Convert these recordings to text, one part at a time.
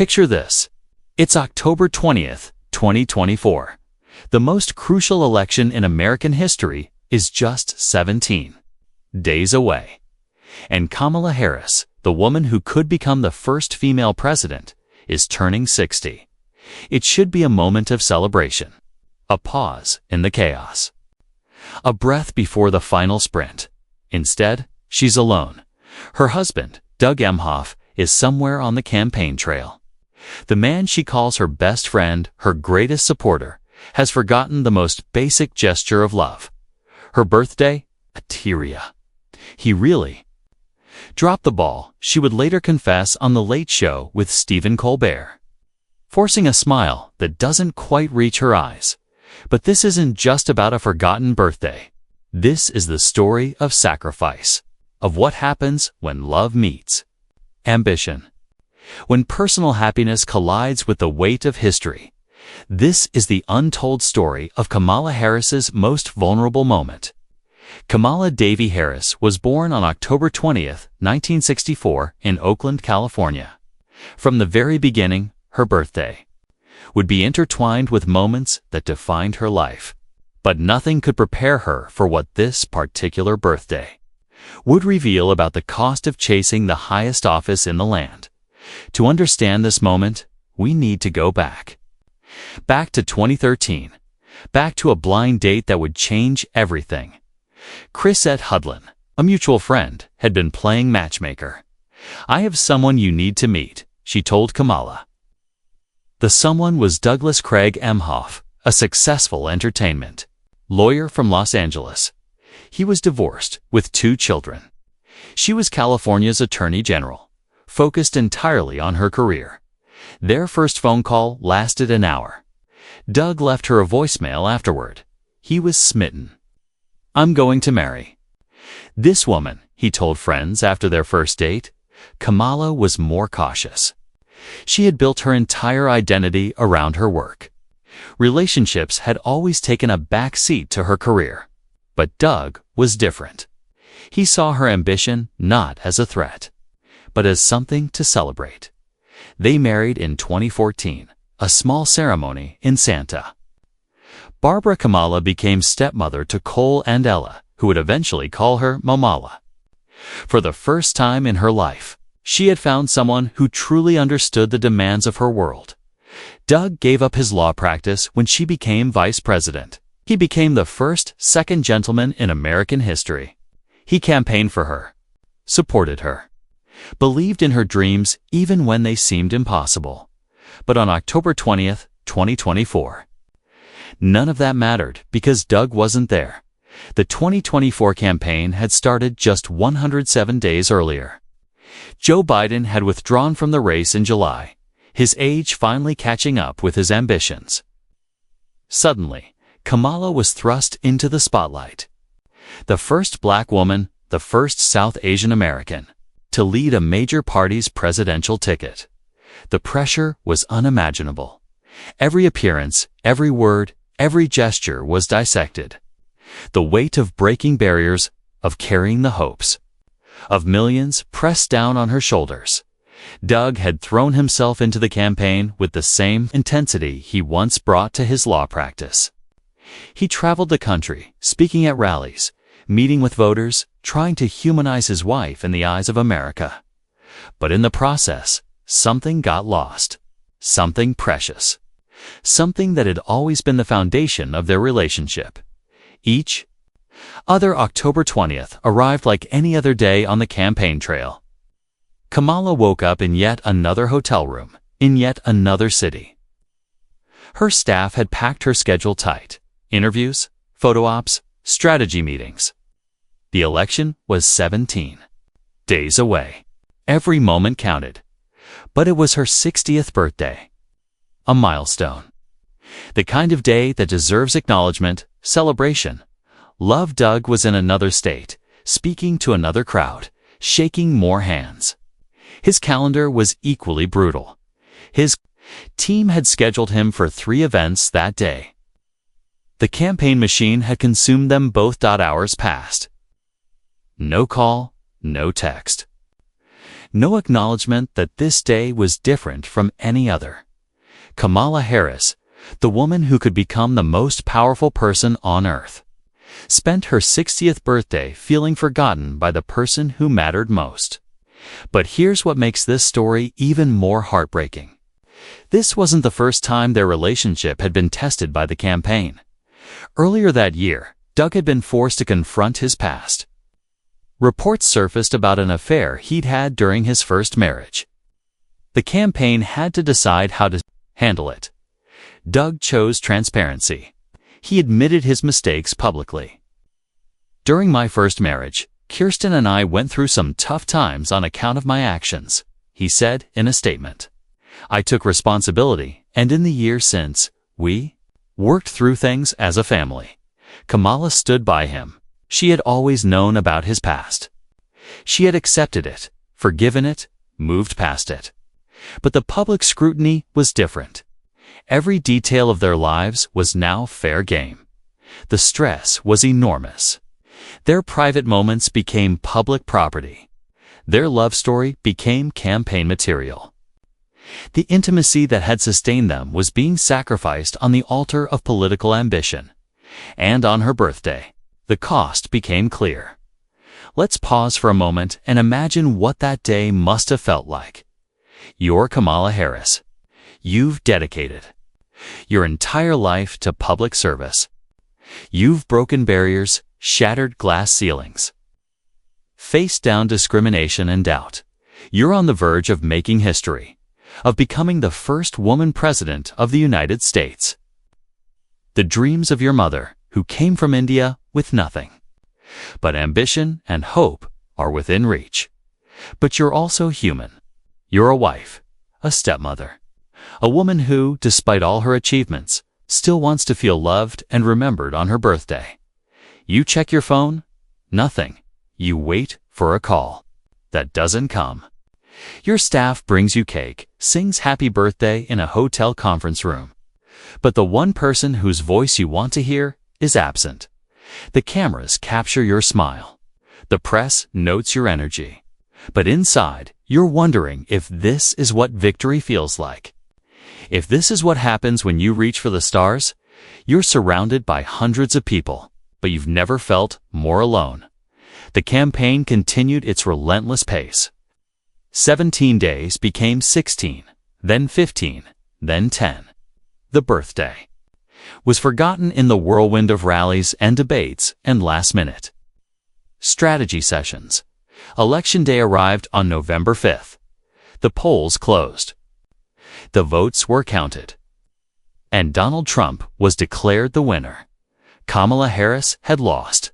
Picture this. It's October 20th, 2024. The most crucial election in American history is just 17 days away. And Kamala Harris, the woman who could become the first female president, is turning 60. It should be a moment of celebration, a pause in the chaos, a breath before the final sprint. Instead, she's alone. Her husband, Doug Emhoff, is somewhere on the campaign trail. The man she calls her best friend, her greatest supporter, has forgotten the most basic gesture of love. Her birthday? A tearia. He really dropped the ball, she would later confess on The Late Show with Stephen Colbert, forcing a smile that doesn't quite reach her eyes. But this isn't just about a forgotten birthday. This is the story of sacrifice, of what happens when love meets ambition, when personal happiness collides with the weight of history. This is the untold story of Kamala Harris's most vulnerable moment. Kamala Davy Harris was born on October 20th, 1964 in Oakland, California. From the very beginning, her birthday would be intertwined with moments that defined her life. But nothing could prepare her for what this particular birthday would reveal about the cost of chasing the highest office in the land. To understand this moment, we need to go back. Back to 2013. Back to a blind date that would change everything. Chrisette Hudlin, a mutual friend, had been playing matchmaker. "I have someone you need to meet," she told Kamala. The someone was Doug Emhoff, a successful entertainment lawyer from Los Angeles. He was divorced, with 2 children. She was California's attorney general, focused entirely on her career. Their first phone call lasted an hour. Doug left her a voicemail afterward. He was smitten. "I'm going to marry this woman," he told friends after their first date. Kamala was more cautious. She had built her entire identity around her work. Relationships had always taken a back seat to her career. But Doug was different. He saw her ambition not as a threat, but as something to celebrate. They married in 2014, a small ceremony in Santa Barbara. Kamala became stepmother to Cole and Ella, who would eventually call her Mamala. For the first time in her life, she had found someone who truly understood the demands of her world. Doug gave up his law practice when she became vice president. He became the first second gentleman in American history. He campaigned for her, supported her, believed in her dreams even when they seemed impossible. But on October 20th, 2024, none of that mattered because Doug wasn't there. The 2024 campaign had started just 107 days earlier. Joe Biden had withdrawn from the race in July, his age finally catching up with his ambitions. Suddenly, Kamala was thrust into the spotlight. The first black woman, the first South Asian American, to lead a major party's presidential ticket. The pressure was unimaginable. Every appearance, every word, every gesture was dissected. The weight of breaking barriers, of carrying the hopes of millions pressed down on her shoulders. Doug had thrown himself into the campaign with the same intensity he once brought to his law practice. He traveled the country, speaking at rallies, meeting with voters, trying to humanize his wife in the eyes of America. But in the process, something got lost. Something precious. Something that had always been the foundation of their relationship. Each other October 20th arrived like any other day on the campaign trail. Kamala woke up in yet another hotel room, in yet another city. Her staff had packed her schedule tight. Interviews, photo ops, strategy meetings. The election was 17 days away. Every moment counted. But it was her 60th birthday. A milestone. The kind of day that deserves acknowledgement, celebration. Love. Doug was in another state, speaking to another crowd, shaking more hands. His calendar was equally brutal. His team had scheduled him for 3 events that day. The campaign machine had consumed them both. Hours passed. No call, no text. No acknowledgement that this day was different from any other. Kamala Harris, the woman who could become the most powerful person on earth, spent her 60th birthday feeling forgotten by the person who mattered most. But here's what makes this story even more heartbreaking. This wasn't the first time their relationship had been tested by the campaign. Earlier that year, Doug had been forced to confront his past. Reports surfaced about an affair he'd had during his first marriage. The campaign had to decide how to handle it. Doug chose transparency. He admitted his mistakes publicly. "During my first marriage, Kirsten and I went through some tough times on account of my actions," he said in a statement. "I took responsibility, and in the years since, we worked through things as a family." Kamala stood by him. She had always known about his past. She had accepted it, forgiven it, moved past it. But the public scrutiny was different. Every detail of their lives was now fair game. The stress was enormous. Their private moments became public property. Their love story became campaign material. The intimacy that had sustained them was being sacrificed on the altar of political ambition. And on her birthday, the cost became clear. Let's pause for a moment and imagine what that day must have felt like. You're Kamala Harris. You've dedicated your entire life to public service. You've broken barriers, shattered glass ceilings, faced down discrimination and doubt. You're on the verge of making history, of becoming the first woman president of the United States. The dreams of your mother, who came from India with nothing. But ambition and hope are within reach. But you're also human. You're a wife, a stepmother, a woman who, despite all her achievements, still wants to feel loved and remembered on her birthday. You check your phone? Nothing. You wait for a call. That doesn't come. Your staff brings you cake, sings happy birthday in a hotel conference room. But the one person whose voice you want to hear is absent. The cameras capture your smile. The press notes your energy. But inside, you're wondering if this is what victory feels like. If this is what happens when you reach for the stars, you're surrounded by hundreds of people, but you've never felt more alone. The campaign continued its relentless pace. 17 days became 16, then 15, then 10. The birthday was forgotten in the whirlwind of rallies and debates and last-minute strategy sessions. Election day arrived on November 5th. The polls closed. The votes were counted. And Donald Trump was declared the winner. Kamala Harris had lost.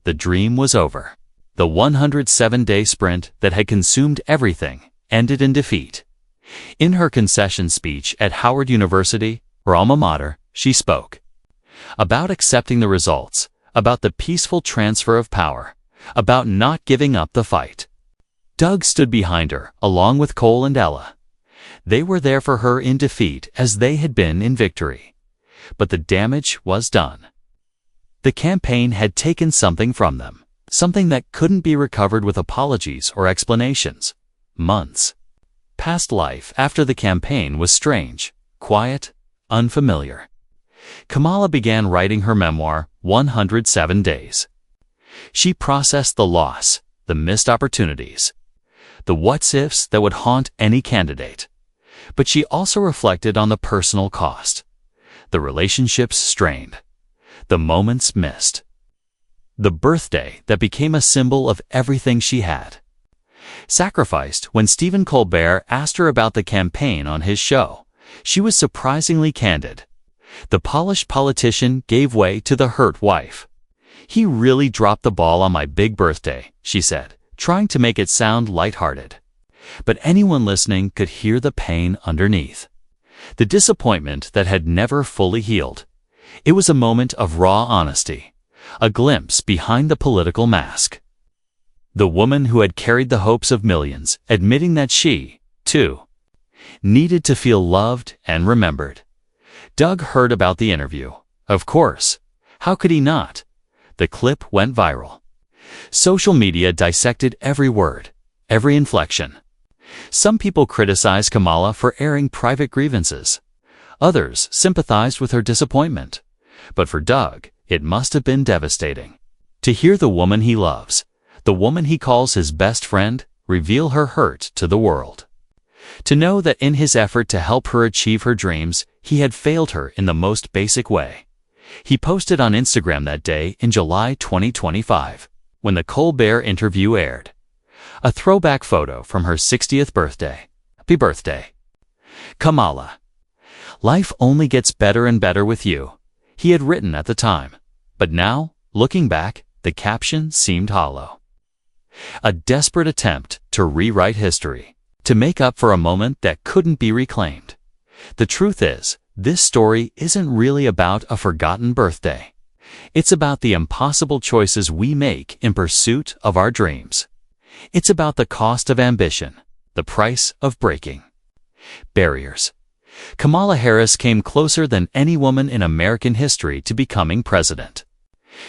The dream was over. The 107-day sprint that had consumed everything ended in defeat. In her concession speech at Howard University, her alma mater, she spoke about accepting the results, about the peaceful transfer of power, about not giving up the fight. Doug stood behind her, along with Cole and Ella. They were there for her in defeat as they had been in victory. But the damage was done. The campaign had taken something from them, something that couldn't be recovered with apologies or explanations. Months. Past life after the campaign was strange, quiet, unfamiliar. Kamala began writing her memoir, 107 Days. She processed the loss, the missed opportunities, the what-ifs that would haunt any candidate. But she also reflected on the personal cost, the relationships strained, the moments missed, the birthday that became a symbol of everything she had sacrificed. When Stephen Colbert asked her about the campaign on his show, she was surprisingly candid. The polished politician gave way to the hurt wife. "He really dropped the ball on my big birthday," she said, trying to make it sound lighthearted. But anyone listening could hear the pain underneath, the disappointment that had never fully healed. It was a moment of raw honesty, a glimpse behind the political mask. The woman who had carried the hopes of millions, admitting that she, too, needed to feel loved and remembered. Doug heard about the interview. Of course. How could he not? The clip went viral. Social media dissected every word, every inflection. Some people criticize Kamala for airing private grievances. Others sympathized with her disappointment. But for Doug, it must have been devastating. To hear the woman he loves, the woman he calls his best friend, reveal her hurt to the world. To know that in his effort to help her achieve her dreams, he had failed her in the most basic way. He posted on Instagram that day in July 2025, when the Colbert interview aired. A throwback photo from her 60th birthday. Happy birthday, Kamala. Life only gets better and better with you, he had written at the time. But now, looking back, the caption seemed hollow. A desperate attempt to rewrite history, to make up for a moment that couldn't be reclaimed. The truth is, this story isn't really about a forgotten birthday. It's about the impossible choices we make in pursuit of our dreams. It's about the cost of ambition, the price of breaking barriers. Kamala Harris came closer than any woman in American history to becoming president.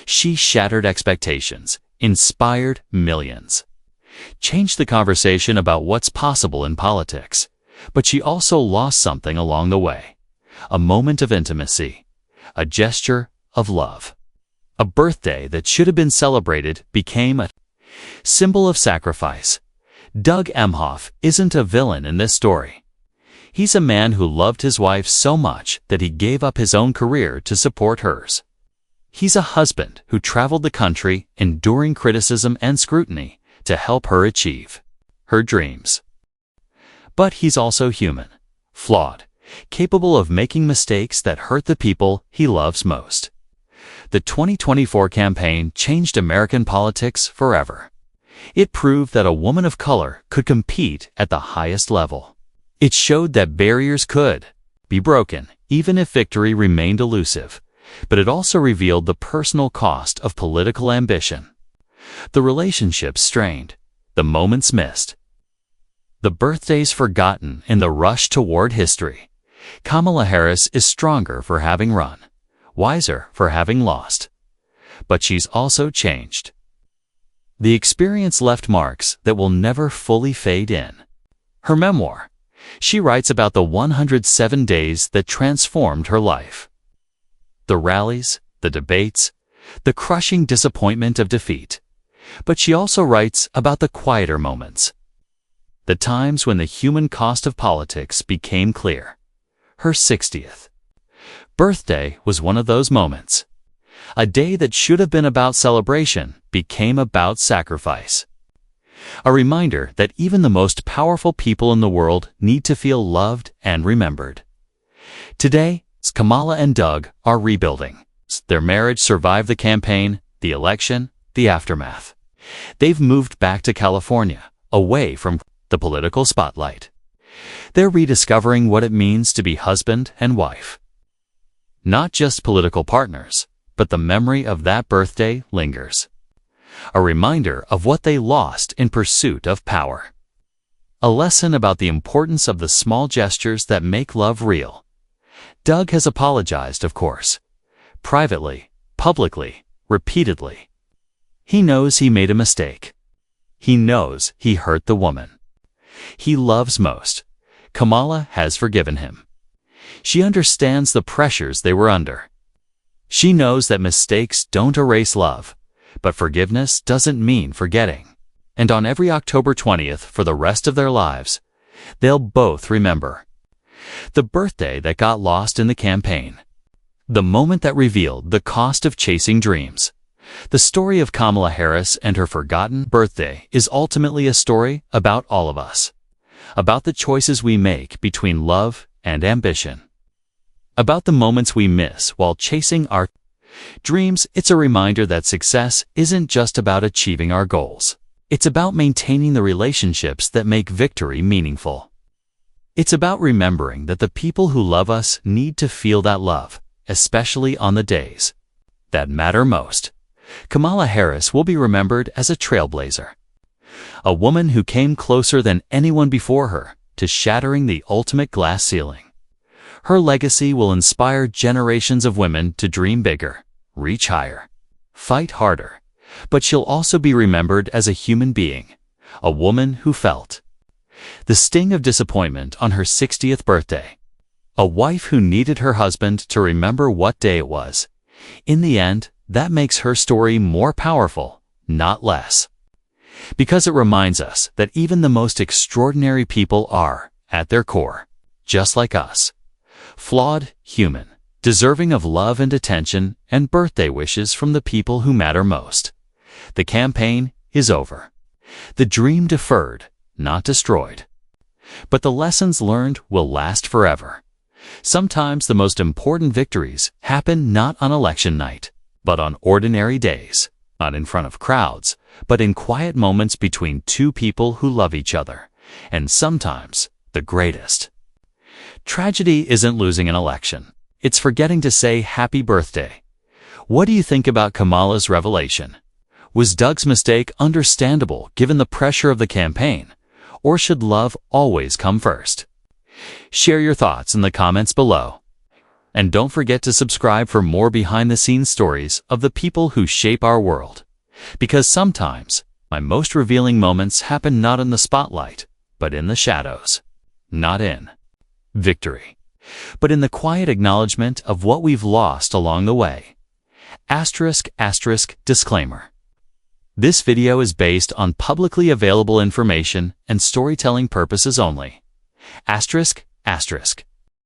She shattered expectations, inspired millions, changed the conversation about what's possible in politics. But she also lost something along the way. A moment of intimacy, a gesture of love. A birthday that should have been celebrated became a symbol of sacrifice. Doug Emhoff isn't a villain in this story. He's a man who loved his wife so much that he gave up his own career to support hers. He's a husband who traveled the country, enduring criticism and scrutiny, to help her achieve her dreams. But he's also human, flawed, capable of making mistakes that hurt the people he loves most. The 2024 campaign changed American politics forever. It proved that a woman of color could compete at the highest level. It showed that barriers could be broken, even if victory remained elusive. But it also revealed the personal cost of political ambition. The relationships strained, the moments missed, the birthdays forgotten in the rush toward history. Kamala Harris is stronger for having run, wiser for having lost. But she's also changed. The experience left marks that will never fully fade in. Her memoir. She writes about the 107 days that transformed her life. The rallies, the debates, the crushing disappointment of defeat. But she also writes about the quieter moments. The times when the human cost of politics became clear. Her 60th birthday was one of those moments. A day that should have been about celebration became about sacrifice. A reminder that even the most powerful people in the world need to feel loved and remembered. Today, Kamala and Doug are rebuilding. Their marriage survived the campaign, the election, the aftermath. They've moved back to California, away from the political spotlight. They're rediscovering what it means to be husband and wife. Not just political partners, but the memory of that birthday lingers. A reminder of what they lost in pursuit of power. A lesson about the importance of the small gestures that make love real. Doug has apologized, of course. Privately, publicly, repeatedly. He knows he made a mistake. He knows he hurt the woman he loves most. Kamala has forgiven him. She understands the pressures they were under. She knows that mistakes don't erase love, but forgiveness doesn't mean forgetting. And on every October 20th for the rest of their lives, they'll both remember. The birthday that got lost in the campaign. The moment that revealed the cost of chasing dreams. The story of Kamala Harris and her forgotten birthday is ultimately a story about all of us. About the choices we make between love and ambition. About the moments we miss while chasing our dreams. It's a reminder that success isn't just about achieving our goals. It's about maintaining the relationships that make victory meaningful. It's about remembering that the people who love us need to feel that love, especially on the days that matter most. Kamala Harris will be remembered as a trailblazer. A woman who came closer than anyone before her to shattering the ultimate glass ceiling. Her legacy will inspire generations of women to dream bigger, reach higher, fight harder. But she'll also be remembered as a human being, a woman who felt, The sting of disappointment on her 60th birthday. A wife who needed her husband to remember what day it was. In the end, that makes her story more powerful, not less. Because it reminds us that even the most extraordinary people are, at their core, just like us. Flawed, human, deserving of love and attention and birthday wishes from the people who matter most. The campaign is over. The dream deferred, not destroyed. But the lessons learned will last forever. Sometimes the most important victories happen not on election night, but on ordinary days, not in front of crowds, but in quiet moments between two people who love each other, and sometimes the greatest. Tragedy isn't losing an election. It's forgetting to say happy birthday. What do you think about Kamala's revelation? Was Doug's mistake understandable given the pressure of the campaign, or should love always come first? Share your thoughts in the comments below. And don't forget to subscribe for more behind-the-scenes stories of the people who shape our world. Because sometimes, my most revealing moments happen not in the spotlight, but in the shadows. Not in victory, but in the quiet acknowledgement of what we've lost along the way. *** disclaimer. This video is based on publicly available information and storytelling purposes only. ***.